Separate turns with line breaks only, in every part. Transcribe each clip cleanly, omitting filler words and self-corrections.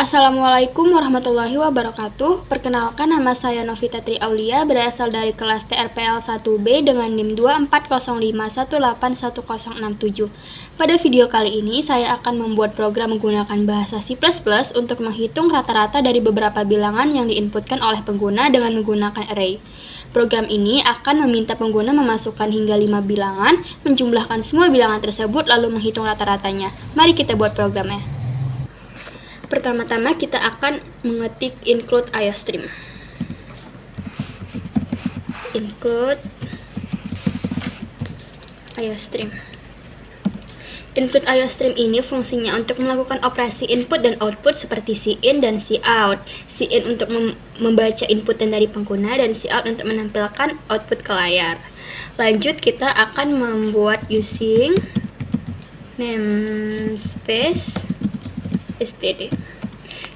Assalamualaikum warahmatullahi wabarakatuh. Perkenalkan, nama saya Novita Tri Aulia, berasal dari kelas TRPL 1B dengan NIM 2405181067. Pada video kali ini, saya akan membuat program menggunakan bahasa C++ untuk menghitung rata-rata dari beberapa bilangan yang diinputkan oleh pengguna dengan menggunakan array. Program ini akan meminta pengguna memasukkan hingga 5 bilangan, menjumlahkan semua bilangan tersebut, lalu menghitung rata-ratanya. Mari kita buat programnya. Pertama-tama kita akan mengetik include iostream. Include iostream. Include iostream ini fungsinya untuk melakukan operasi input dan output seperti cin dan cout. Cin untuk membaca inputan dari pengguna dan cout untuk menampilkan output ke layar. Lanjut, kita akan membuat using namespace std.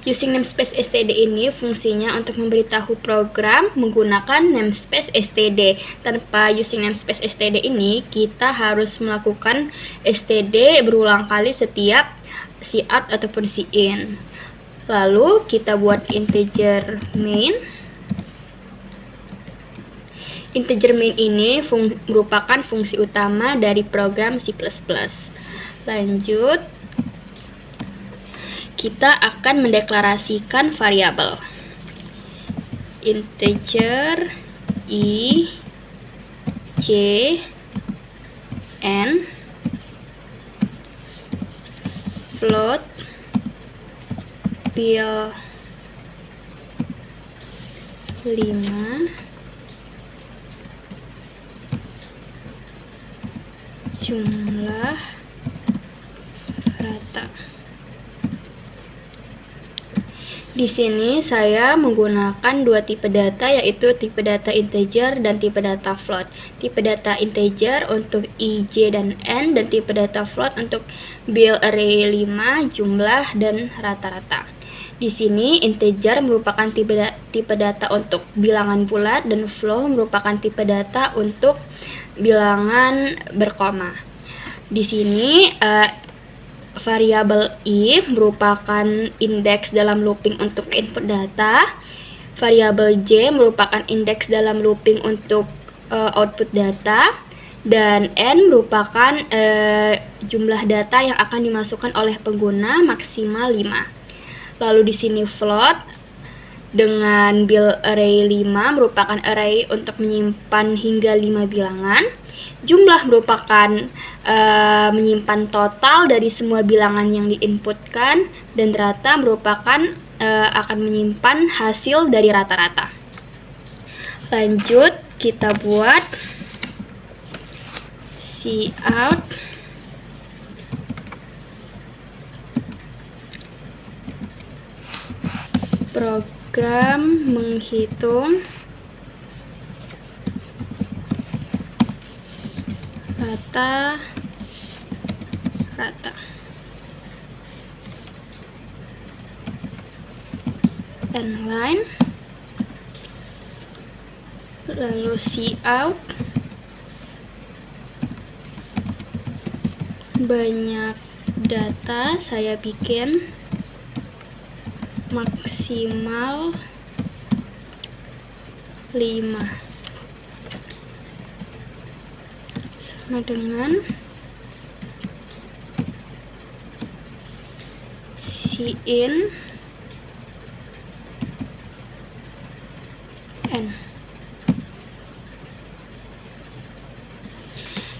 Using namespace std ini fungsinya untuk memberitahu program menggunakan namespace std. Tanpa using namespace std ini, kita harus melakukan std berulang kali setiap cout ataupun cin. Lalu kita buat integer main. Integer main ini merupakan fungsi utama dari program C++. Lanjut, kita akan mendeklarasikan variabel integer i, j, n, float, bil 5, jumlah rata. Di sini saya menggunakan dua tipe data, yaitu tipe data integer dan tipe data float. Tipe data integer untuk i, j, dan n, dan tipe data float untuk bil array 5, jumlah, dan rata-rata. Di sini integer merupakan tipe data untuk bilangan bulat dan float merupakan tipe data untuk bilangan berkoma. Di sini variabel i merupakan indeks dalam looping untuk input data. Variabel j merupakan indeks dalam looping untuk output data. Dan n merupakan jumlah data yang akan dimasukkan oleh pengguna maksimal 5. Lalu di sini float dengan bil array 5 merupakan array untuk menyimpan hingga 5 bilangan. Jumlah merupakan menyimpan total dari semua bilangan yang diinputkan, dan rata merupakan akan menyimpan hasil dari rata-rata. Lanjut, kita buat cout program menghitung rata-rata. End line. Lalu cout banyak data, saya bikin maksimal 5 sama dengan cin n.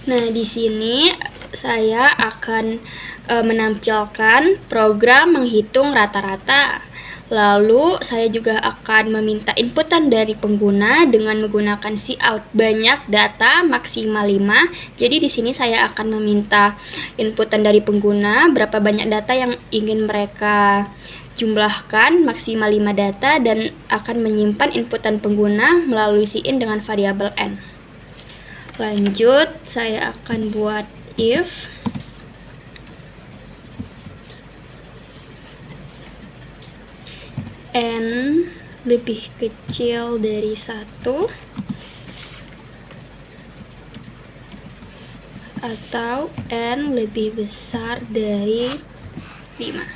Nah, di sini saya akan menampilkan program menghitung rata-rata. Lalu saya juga akan meminta inputan dari pengguna dengan menggunakan cout banyak data maksimal 5. Jadi di sini saya akan meminta inputan dari pengguna berapa banyak data yang ingin mereka jumlahkan maksimal 5 data, dan akan menyimpan inputan pengguna melalui cin dengan variabel n. Lanjut, saya akan buat if n lebih kecil dari 1 atau n lebih besar dari 5.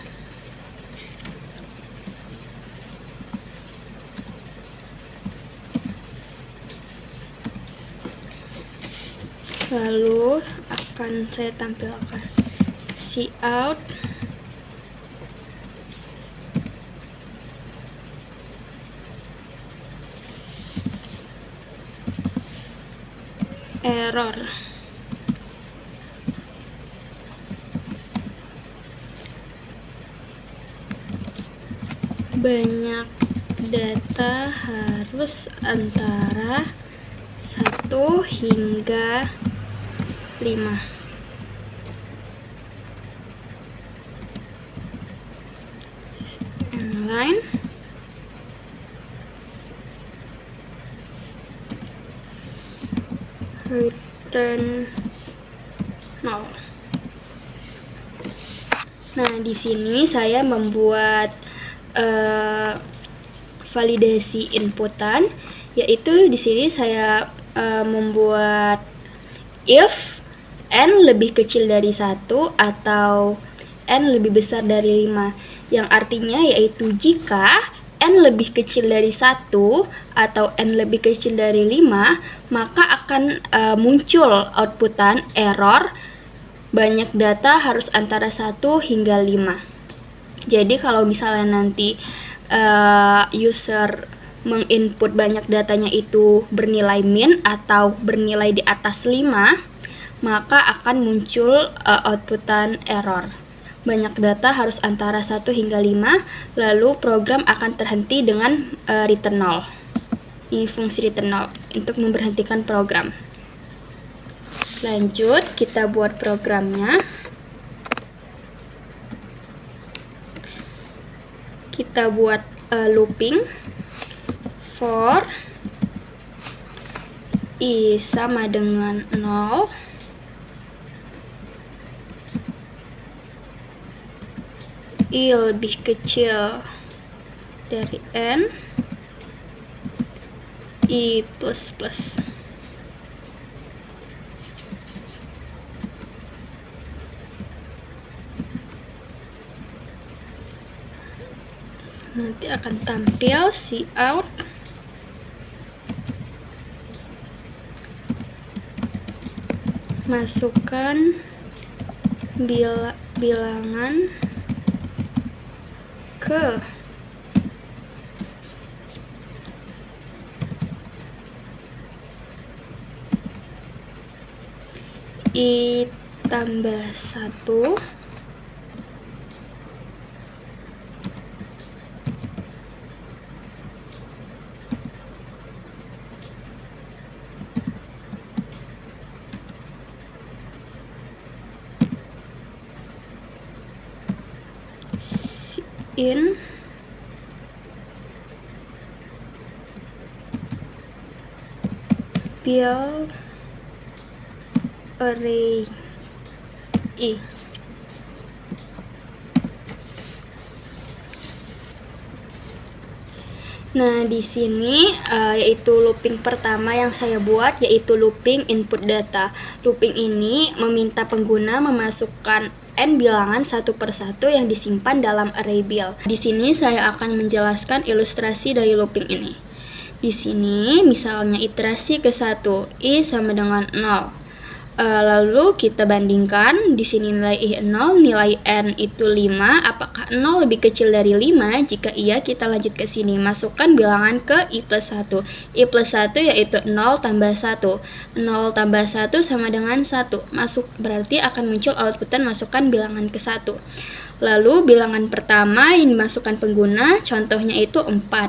Lalu akan saya tampilkan cout error. Banyak data harus antara 1 hingga 5. Inline. Return 0. Nah, di sini saya membuat validasi inputan, yaitu di sini saya membuat if n lebih kecil dari 1 atau n lebih besar dari 5, yang artinya yaitu jika n lebih kecil dari 1 atau n lebih kecil dari 5, maka akan muncul outputan error banyak data harus antara 1 hingga 5. Jadi kalau misalnya nanti user menginput banyak datanya itu bernilai min atau bernilai di atas 5, maka akan muncul outputan error. Banyak data harus antara 1 hingga 5, lalu program akan terhenti dengan return 0. Ini fungsi return 0 untuk memberhentikan program. Lanjut, kita buat programnya. Kita buat looping for i sama dengan 0, i lebih kecil dari n, i plus plus. Nanti akan tampil cout masukkan bilangan ke i tambah 1 in build array i. Nah, di sini yaitu looping pertama yang saya buat, yaitu looping input data. Looping ini meminta pengguna memasukkan n bilangan satu persatu yang disimpan dalam array build. Di sini saya akan menjelaskan ilustrasi dari looping ini. Di sini misalnya iterasi ke-1, i sama dengan 0. Lalu kita bandingkan, di sini nilai i 0, nilai n itu 5, apakah 0 lebih kecil dari 5? Jika iya, kita lanjut ke sini, masukkan bilangan ke i plus 1. I plus 1 yaitu 0 tambah 1. 0 tambah 1 sama dengan 1. Berarti akan muncul outputan masukkan bilangan ke 1. Lalu bilangan pertama yang dimasukkan pengguna, contohnya itu 4.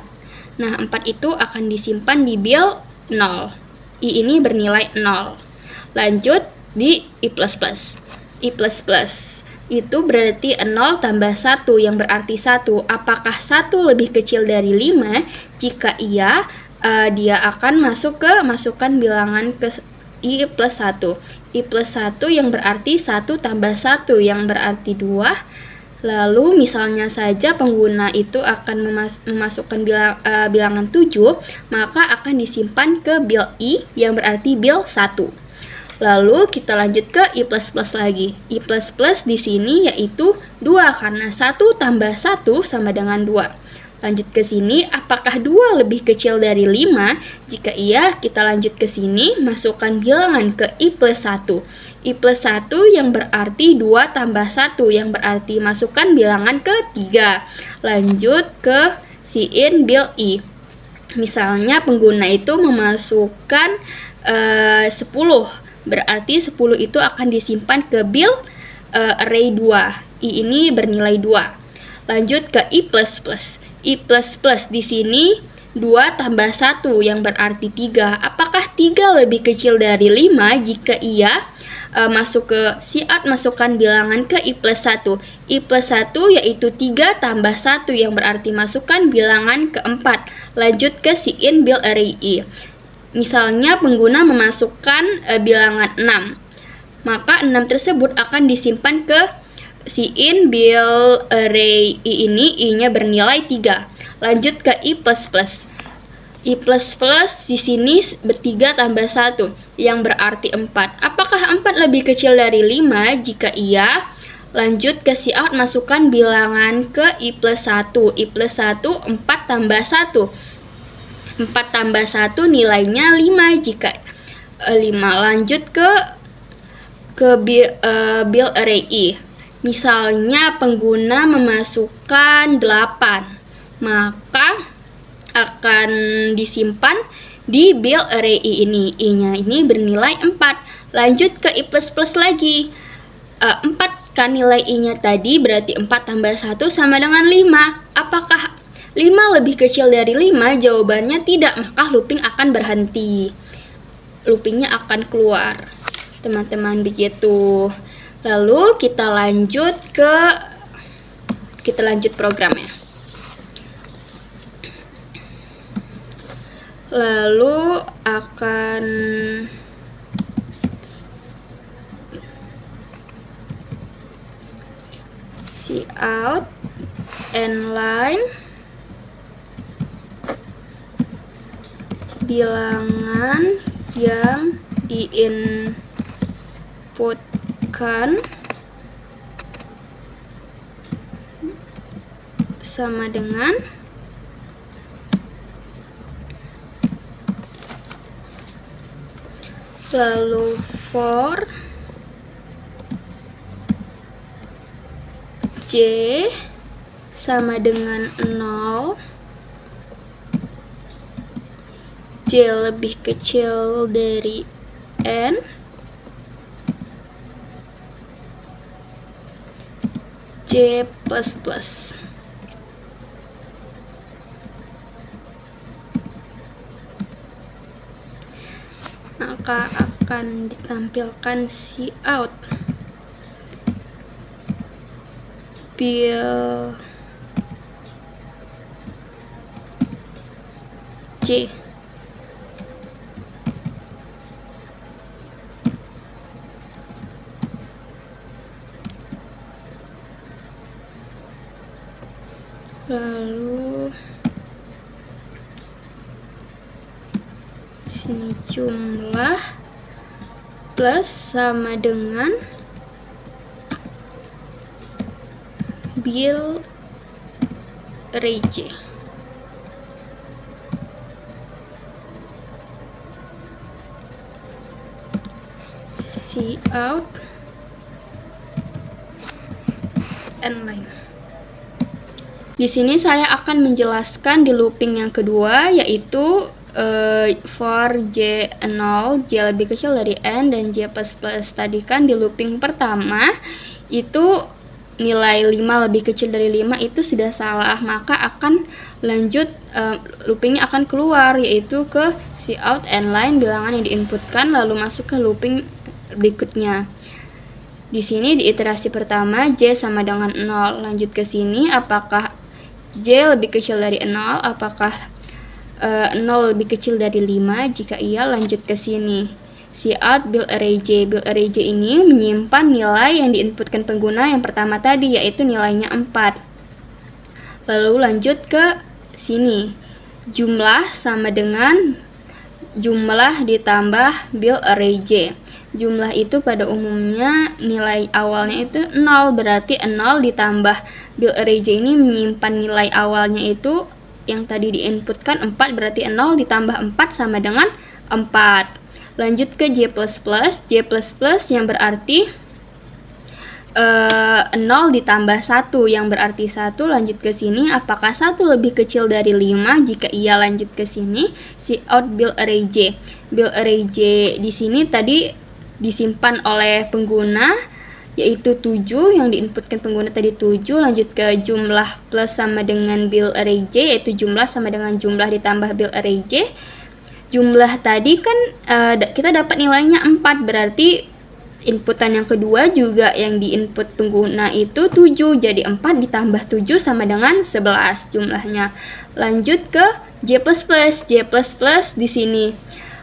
Nah, 4 itu akan disimpan di build 0. I ini bernilai 0. Lanjut di i++. I++ itu berarti 0 tambah 1 yang berarti 1. Apakah 1 lebih kecil dari 5? Jika iya, dia akan masukkan bilangan ke i plus 1. I plus 1 yang berarti 1 tambah 1 yang berarti 2. Lalu misalnya saja pengguna itu akan memasukkan bilangan 7, maka akan disimpan ke build i yang berarti build 1. Lalu kita lanjut ke i++ lagi. I++ di sini yaitu 2 karena 1 tambah 1 sama dengan 2. Lanjut ke sini, apakah 2 lebih kecil dari 5? Jika iya, kita lanjut ke sini, masukkan bilangan ke I plus 1. I plus 1 yang berarti 2 tambah 1, yang berarti masukkan bilangan ke 3. Lanjut ke Sin bil I. Misalnya pengguna itu memasukkan 10, berarti 10 itu akan disimpan ke bil array 2. I ini bernilai 2. Lanjut ke I plus plus. I plus plus di sini 2 tambah 1 yang berarti 3. Apakah 3 lebih kecil dari 5? Jika iya, masuk ke cout, masukkan bilangan ke I plus 1. I plus 1 yaitu 3 tambah 1 yang berarti masukkan bilangan ke 4. Lanjut ke Sin bil array I. Misalnya pengguna memasukkan bilangan 6. Maka 6 tersebut akan disimpan ke Sin bil array I ini, I-nya bernilai 3. Lanjut ke I plus plus. I plus plus di sini ber3 tambah 1 yang berarti 4. Apakah 4 lebih kecil dari 5? Jika iya, lanjut ke cout, masukkan bilangan ke I plus 1. I plus 1 4 tambah 1. 4 tambah 1 nilainya 5 jika 5. Lanjut ke bil array I. Misalnya pengguna memasukkan 8, maka akan disimpan di bil array I ini. I-nya ini bernilai 4. Lanjut ke I plus plus lagi. 4 kan nilai I-nya tadi, berarti 4 tambah 1 sama dengan 5. Apakah 5 lebih kecil dari 5? Jawabannya tidak, maka looping akan berhenti. Loopingnya akan keluar. Teman-teman, begitu. Lalu kita lanjut programnya. Lalu akan cout n-line bilangan yang diinputkan sama dengan lalu for J sama dengan 0, J lebih kecil dari N, J plus plus. Maka akan ditampilkan cout bil J. Lalu sini jumlah plus sama dengan bil array J. Cout n-line. Di sini saya akan menjelaskan di looping yang kedua, yaitu for J0, J lebih kecil dari N, dan J plus plus. Tadi kan di looping pertama itu nilai 5 lebih kecil dari 5 itu sudah salah, maka akan lanjut loopingnya akan keluar, yaitu ke cout n-line bilangan yang diinputkan, lalu masuk ke looping berikutnya. Di sini di iterasi pertama J sama dengan 0. Lanjut ke sini, apakah J lebih kecil dari 0? Apakah 0 lebih kecil dari 5? Jika iya, lanjut ke sini. Cout bil array J. Bil array J ini menyimpan nilai yang diinputkan pengguna yang pertama tadi, yaitu nilainya 4. Lalu lanjut ke sini. Jumlah sama dengan jumlah ditambah bil array J. Jumlah itu pada umumnya nilai awalnya itu 0, berarti 0 ditambah bil array J ini menyimpan nilai awalnya itu yang tadi diinputkan 4, berarti 0 ditambah 4 sama dengan 4. Lanjut ke J++. J++ yang berarti 0 ditambah 1 yang berarti 1. Lanjut ke sini, apakah 1 lebih kecil dari 5? Jika iya, lanjut ke sini. Cout build array J. Build array J di sini tadi disimpan oleh pengguna yaitu 7, yang diinputkan pengguna tadi 7. Lanjut ke jumlah plus sama dengan build array J, yaitu jumlah sama dengan jumlah ditambah build array J. Jumlah tadi kan kita dapat nilainya 4, berarti inputan yang kedua juga yang diinput pengguna itu 7, jadi 4 ditambah 7 sama dengan 11 jumlahnya. Lanjut ke J++. J++ di sini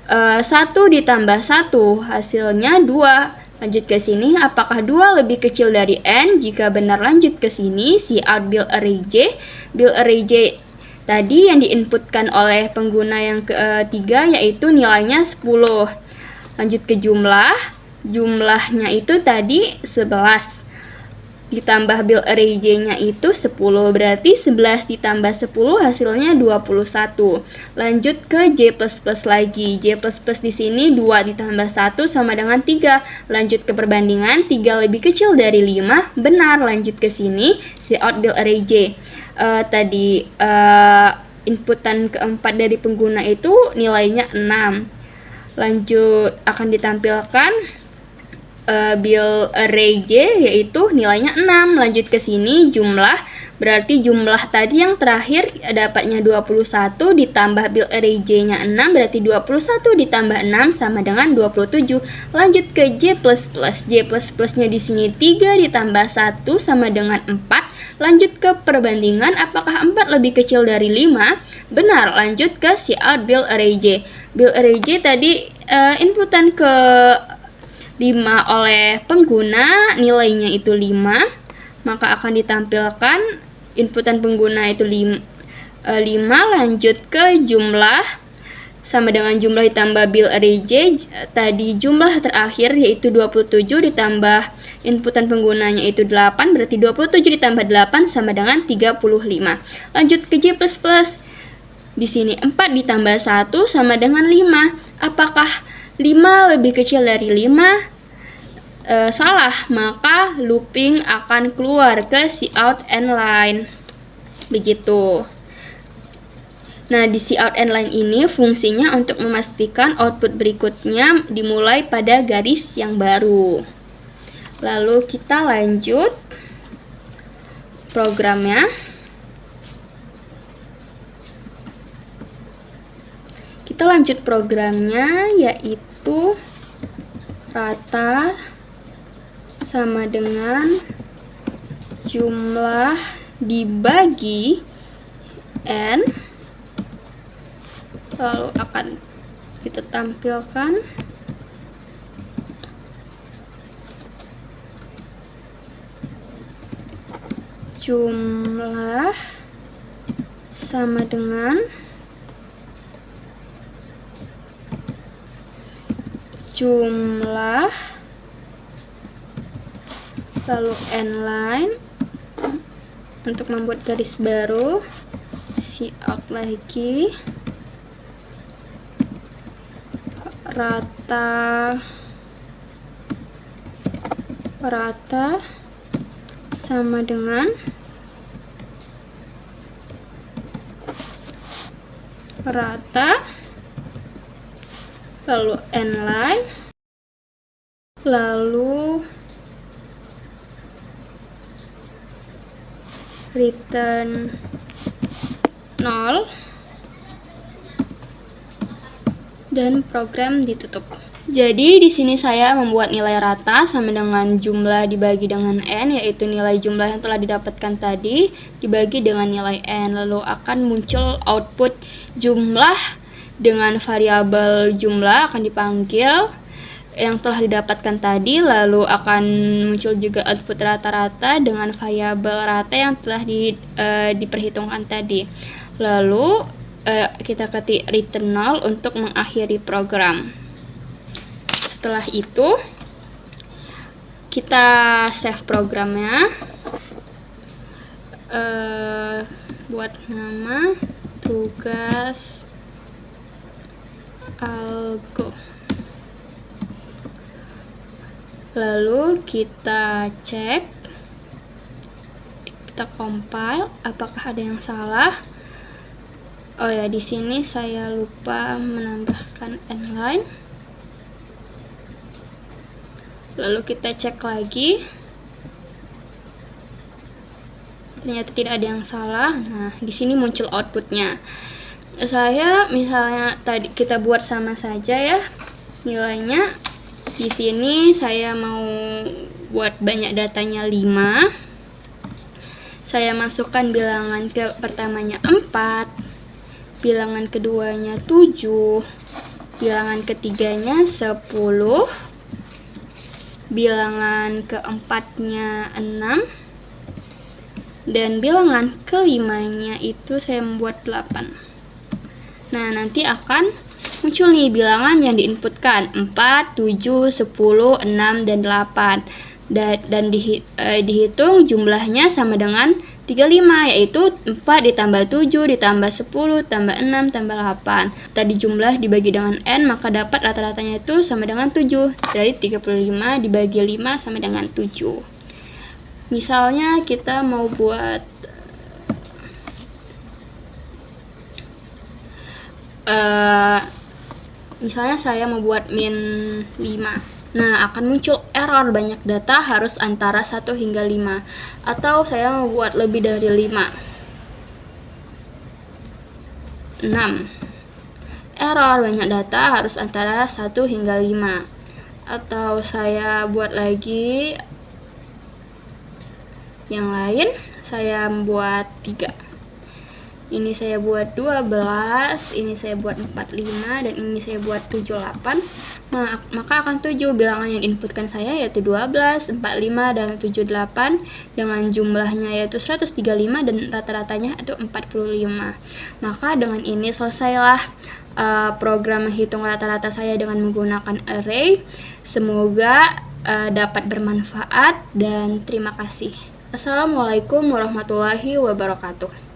1 ditambah 1 hasilnya 2. Lanjut ke sini, apakah 2 lebih kecil dari n? Jika benar, lanjut ke sini, cout build array J. Build array J tadi yang diinputkan oleh pengguna yang ketiga yaitu nilainya 10. Lanjut ke jumlahnya itu tadi 11 ditambah build array J-nya itu 10, berarti 11 ditambah 10 hasilnya 21. Lanjut ke J++ lagi. J++ di sini 2 ditambah 1 sama dengan 3. Lanjut ke perbandingan, 3 lebih kecil dari 5, benar. Lanjut ke sini, cout build array J. Tadi inputan keempat dari pengguna itu nilainya 6. Lanjut akan ditampilkan build array J yaitu nilainya 6. Lanjut ke sini, jumlah, berarti jumlah tadi yang terakhir dapatnya 21 ditambah build array J-nya 6, berarti 21 ditambah 6 sama dengan 27. Lanjut ke J++. J++-nya di sini 3 ditambah 1 sama dengan 4. Lanjut ke perbandingan, apakah 4 lebih kecil dari 5? Benar. Lanjut ke cout build array J. Build array J tadi inputan ke 5 oleh pengguna, nilainya itu 5, maka akan ditampilkan inputan pengguna itu 5. Lanjut ke jumlah sama dengan jumlah ditambah build array J. Tadi jumlah terakhir yaitu 27 ditambah inputan penggunanya itu 8, berarti 27 ditambah 8 sama dengan 35. Lanjut ke J++. Di sini 4 ditambah 1 sama dengan 5. Apakah 5 lebih kecil dari 5? Salah, maka looping akan keluar ke cout end line. Begitu. Nah, di cout end line ini fungsinya untuk memastikan output berikutnya dimulai pada garis yang baru. Lalu kita lanjut programnya. Kita lanjut programnya, yaitu rata sama dengan jumlah dibagi n. Lalu akan kita tampilkan jumlah sama dengan jumlah, lalu n line. Untuk membuat garis baru, cout lagi, rata sama dengan rata, lalu n line, lalu return 0, dan program ditutup. Jadi di sini saya membuat nilai rata sama dengan jumlah dibagi dengan n, yaitu nilai jumlah yang telah didapatkan tadi dibagi dengan nilai n. Lalu akan muncul output jumlah dengan variabel jumlah akan dipanggil yang telah didapatkan tadi. Lalu akan muncul juga output rata-rata dengan variabel rata yang telah diperhitungkan tadi. Lalu kita ketik return 0 untuk mengakhiri program. Setelah itu kita save programnya, buat nama tugas algo. Lalu kita cek, kita compile apakah ada yang salah. Oh ya, di sini saya lupa menambahkan endline. Lalu kita cek lagi. Ternyata tidak ada yang salah. Nah, di sini muncul outputnya. Saya misalnya tadi kita buat sama saja ya nilainya. Di sini saya mau buat banyak datanya 5. Saya masukkan bilangan ke pertamanya 4, bilangan keduanya 7, bilangan ketiganya 10, bilangan keempatnya 6, dan bilangan kelimanya itu saya membuat 8. Nah, nanti akan muncul nih bilangan yang diinputkan 4, 7, 10, 6, dan 8. Dan dihitung jumlahnya sama dengan 35, yaitu 4 ditambah 7 ditambah 10 tambah 6 tambah 8. Tadi jumlah dibagi dengan n, maka dapat rata-ratanya itu sama dengan 7. Jadi 35 dibagi 5 sama dengan 7. Misalnya kita mau buat misalnya saya mau buat min 5. Nah, akan muncul error banyak data harus antara 1 hingga 5. Atau saya mau buat lebih dari 5. 6. Error banyak data harus antara 1 hingga 5. Atau saya buat lagi yang lain, saya membuat 3. Ini saya buat 12, ini saya buat 45, dan ini saya buat 78. Maka akan 7 bilangan yang inputkan saya yaitu 12, 45, dan 78 dengan jumlahnya yaitu 135 dan rata-ratanya itu 45. Maka dengan ini selesailah program menghitung rata-rata saya dengan menggunakan array. Semoga dapat bermanfaat dan terima kasih. Assalamualaikum warahmatullahi wabarakatuh.